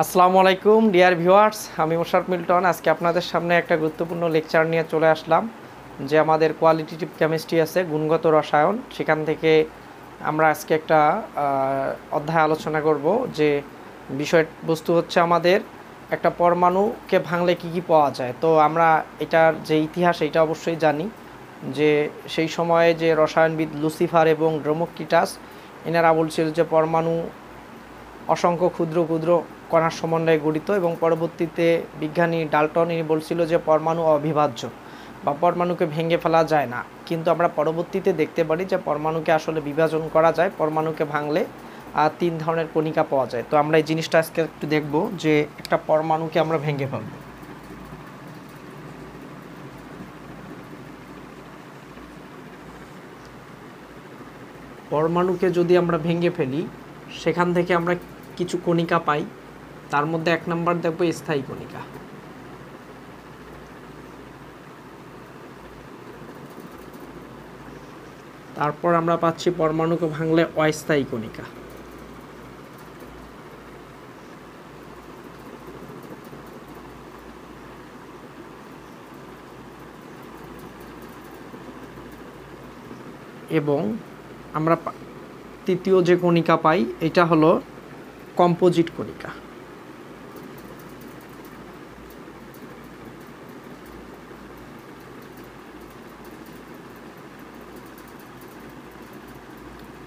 আসসালামু আলাইকুম dear viewers, আমি মোশাররফ মিল্টন। আজকে আপনাদের সামনে একটা গুরুত্বপূর্ণ লেকচার নিয়ে চলে আসলাম, যে আমাদের কোয়ালিটেটিভ কেমিস্ট্রি আছে, গুণগত রসায়ন। সেখান থেকে আমরা আজকে একটা অধ্যায় আলোচনা করব, যে বিষয়বস্তু হচ্ছে আমাদের একটা পরমাণুকে ভাঙলে কি কি পাওয়া যায়। তো আমরা এটার যে ইতিহাস এটা অবশ্যই জানি, যে সেই সময়ে যে রসায়নবিদ লুসিফার এবং ড্রোমোক্রিটাস এনারা বলছিল যে পরমাণু অসংখ্য ক্ষুদ্র ক্ষুদ্র কণার সমন্বয়ে গঠিত, এবং পরবর্তীতে বিজ্ঞানী ডাল্টন ইনি বলছিল যে পরমাণু অবিভাজ্য বা পরমাণুকে ভেঙে ফেলা যায় না। কিন্তু আমরা পরবর্তীতে দেখতে পারি যে পরমাণুকে আসলে বিভাজন করা যায়, পরমাণুকে ভাঙলে 3 ধরনের কণিকা পাওয়া যায়। তো আমরা এই জিনিসটা আজকে একটু দেখব, যে একটা পরমাণুকে আমরা ভেঙে ফেলব। পরমাণুকে যদি আমরা ভেঙে ফেলি, সেখান থেকে আমরা কিছু কণিকা পাই। তার মধ্যে 1 নম্বর দেখব স্থায়ী কণিকা। তারপর আমরা পাচ্ছি পরমাণুকে ভাঙলে অস্থায়ী কণিকা। এবং আমরা তৃতীয় যে কণিকা পাই এটা হলো কম্পোজিট কণিকা।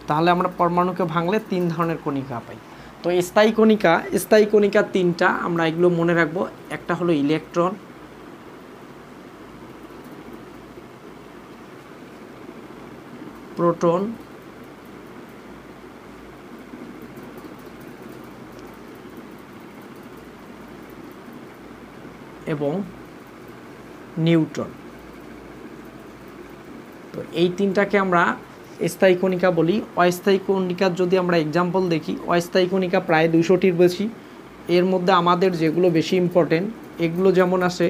তাহলে আমরা পরমাণুকে ভাঙলে 3 ধরনের কণিকা পাই। তো স্থায়ী কণিকা 3টা, আমরা এগুলো মনে রাখবো। একটা হলো ইলেকট্রন, প্রোটন, এবং নিউট্রন। তো এই 3টাকে আমরা স্থায়ী কণিকা বলি। অস্থায়ী কণিকার যদি আমরা এক্সাম্পল দেখি, অস্থায়ী কণিকা প্রায় 200টির বেশি। এর মধ্যে আমাদের যেগুলো বেশি ইম্পর্টেন্ট এগুলো যেমন আছে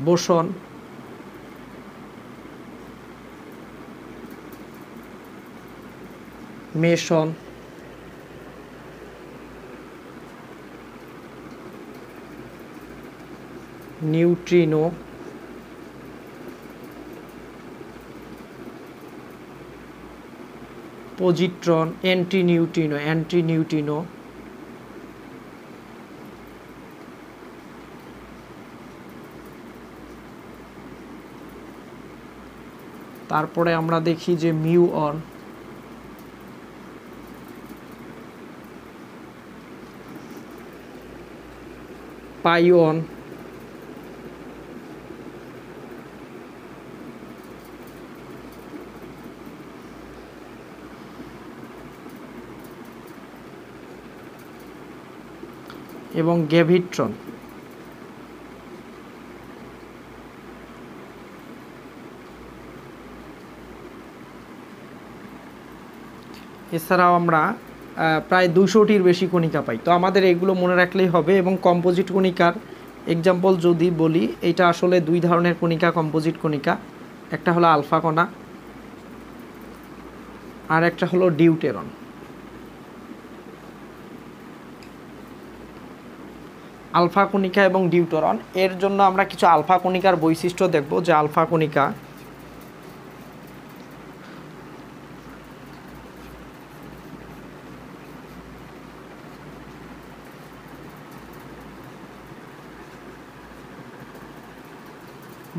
বোসন, মেসন, নিউট্রিনো, পজিট্রন, অ্যান্টিনিউট্রিনো, তারপরে আমরা দেখি যে মিউঅন, পাইওন, এবং গ্যাভিট্রন। এছাড়াও আমরা প্রায় 200টির বেশি কণিকা পাই। তো আমাদের এগুলো মনে রাখলেই হবে। এবং কম্পোজিট কণিকার এক্সাম্পল যদি বলি, এটা আসলে 2 ধরনের কণিকা কম্পোজিট কণিকা। একটা হলো আলফা কণা, আর একটা হলো ডিউটেরন। আলফা কণিকা এবং ডিউটেরন, এর জন্য আমরা কিছু আলফা কণিকার বৈশিষ্ট্য দেখব। যে আলফা কণিকা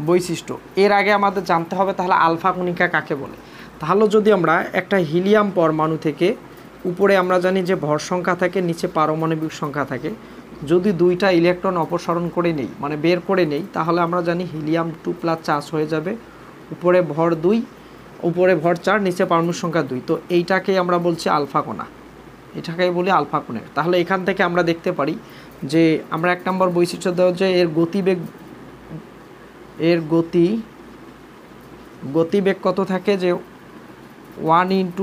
বৈশিষ্ট্য, এর আগে আমাদের জানতে হবে তাহলে আলফা কণিকা কাকে বলে। তাহলে যদি আমরা একটা হিলিয়াম পরমাণু থেকে উপরে আমরা জানি যে ভর সংখ্যা থাকে, নিচে পারমাণবিক সংখ্যা থাকে, যদি 2টা ইলেকট্রন অপসারণ করে নেই, মানে বের করে নেই, তাহলে আমরা জানি হিলিয়াম 2+ চার্জ হয়ে যাবে। উপরে ভর 2, উপরে ভর 4, নিচে পারমাণবিক সংখ্যা 2। তো এইটাকেই আমরা বলছি আলফা কণা, এটাকেই বলি আলফা কণা। তাহলে এখান থেকে আমরা দেখতে পারি যে আমরা 1 নম্বর বৈশিষ্ট্য দেওয়া যে এর গতিবেগ কত থাকে, যে 1 ×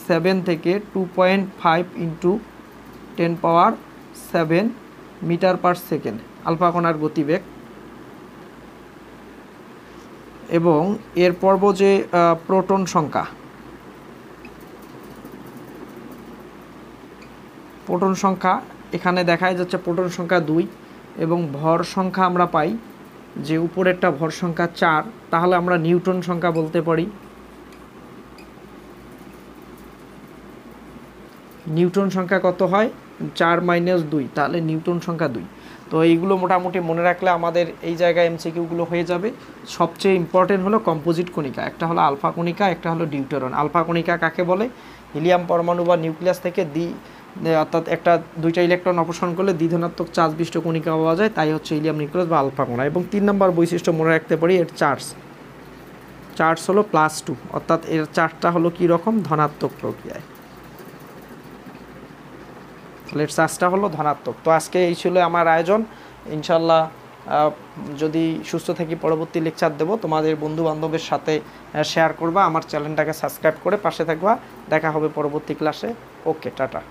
10⁻⁷ থেকে 2.5 × 10⁻⁷ মিটার/সেকেন্ড আলফা কণার গতিবেগ। এবং এর পর্ব যে প্রোটন সংখ্যা, প্রোটন সংখ্যা এখানে দেখায় যাচ্ছে প্রোটন সংখ্যা 2 এবং ভর সংখ্যা আমরা পাই যে উপরেরটা ভর সংখ্যা 4, তাহলে আমরা নিউটন সংখ্যা বলতে পারি। নিউটন সংখ্যা কত হয় 4 - 2, তাহলে নিউটন সংখ্যা 2। তো এইগুলো মোটামুটি মনে রাখলে আমাদের এই জায়গায় এমসিকিউগুলো হয়ে যাবে। সবচেয়ে ইম্পর্টেন্ট হলো কম্পোজিট কণিকা, একটা হলো আলফা কণিকা, একটা হলো ডিউটেরন। আলফা কণিকা কাকে বলে? হিলিয়াম পরমাণু বা নিউক্লিয়াস থেকে অর্থাৎ একটা 2টা ইলেকট্রন অপসারণ করলে দ্বিধনাত্মক চার্জবিষ্ট কণিকা পাওয়া যায়, তাই হচ্ছে হিলিয়াম নিউক্লিয়াস বা আলফা কণা। এবং 3 নম্বর বৈশিষ্ট্য মনে রাখতে পারি এর চার্জ হলো +2, অর্থাৎ এর চার্জটা হলো কী রকম? ধনাত্মক প্রক্রিয়ায়। তাহলে এর চার্জটা হলো ধনাত্মক। তো আজকে এই ছিল আমার আয়োজন। ইনশাল্লাহ যদি সুস্থ থাকি পরবর্তী লেকচার দেবো, তোমাদের বন্ধু বান্ধবের সাথে শেয়ার করবা, আমার চ্যানেলটাকে সাবস্ক্রাইব করে পাশে থাকবা। দেখা হবে পরবর্তী ক্লাসে। ওকে, টাটা।